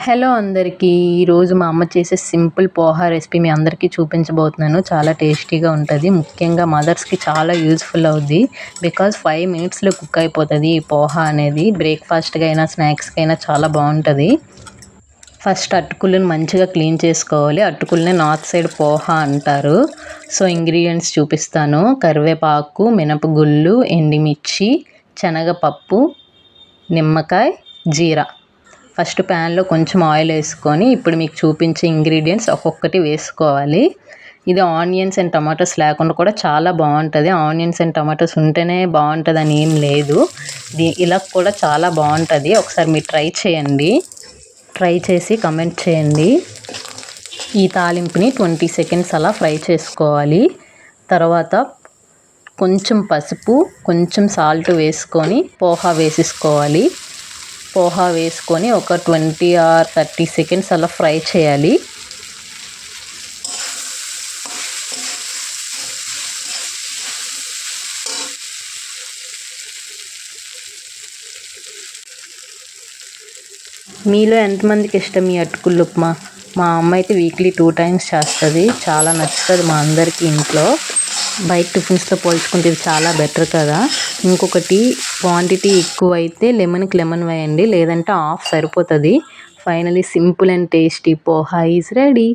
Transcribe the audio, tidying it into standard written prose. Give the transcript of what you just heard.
Hello అందరికీ. ఈరోజు మా అమ్మ చేసే సింపుల్ పోహా రెసిపీ మీ అందరికీ చూపించబోతున్నాను. చాలా టేస్టీగా ఉంటుంది. ముఖ్యంగా మదర్స్కి చాలా యూజ్ఫుల్ అవుద్ది. బికాజ్ 5 మినిట్స్లో కుక్ అయిపోతుంది ఈ పోహా అనేది. బ్రేక్ఫాస్ట్గా అయినా స్నాక్స్కి అయినా చాలా బాగుంటుంది. ఫస్ట్ అటుకులను మంచిగా క్లీన్ చేసుకోవాలి. అటుకుల్ని నార్త్ సైడ్ పోహా అంటారు. సో ఇంగ్రీడియంట్స్ చూపిస్తాను. కరివేపాకు, మినపగుళ్ళు, ఎండుమిర్చి, శనగపప్పు, నిమ్మకాయ, జీరా. ఫస్ట్ ప్యాన్లో కొంచెం ఆయిల్ వేసుకొని ఇప్పుడు మీకు చూపించే ఇంగ్రీడియంట్స్ ఒక్కొక్కటి వేసుకోవాలి. ఇది ఆనియన్స్ అండ్ టమాటోస్ లేకుండా కూడా చాలా బాగుంటుంది. ఆనియన్స్ అండ్ టమాటోస్ ఉంటేనే బాగుంటుంది అని ఏం లేదు. ఇలా కూడా చాలా బాగుంటుంది. ఒకసారి మీరు ట్రై చేయండి. ట్రై చేసి కమెంట్ చేయండి. ఈ తాలింపుని 20 సెకండ్స్ అలా ఫ్రై చేసుకోవాలి. తర్వాత కొంచెం పసుపు, కొంచెం సాల్ట్ వేసుకొని పోహా వేసేసుకోవాలి. పోహా వేసుకొని ఒక 20 or 30 సెకండ్స్ అలా ఫ్రై చేయాలి. మీలో ఎంతమందికి ఇష్టం ఈ అటుకులు ఉప్మా? మా అమ్మ అయితే వీక్లీ 2 times చేస్తుంది. చాలా నచ్చుతుంది మా అందరికీ ఇంట్లో. బయట టిఫిన్స్తో పోల్చుకుంటే ఇది చాలా బెటర్ కదా. ఇంకొకటి, క్వాంటిటీ ఎక్కువ అయితే లెమన్కి లెమన్ వేయండి, లేదంటే హాఫ్ సరిపోతుంది. Finally simple and tasty poha is ready.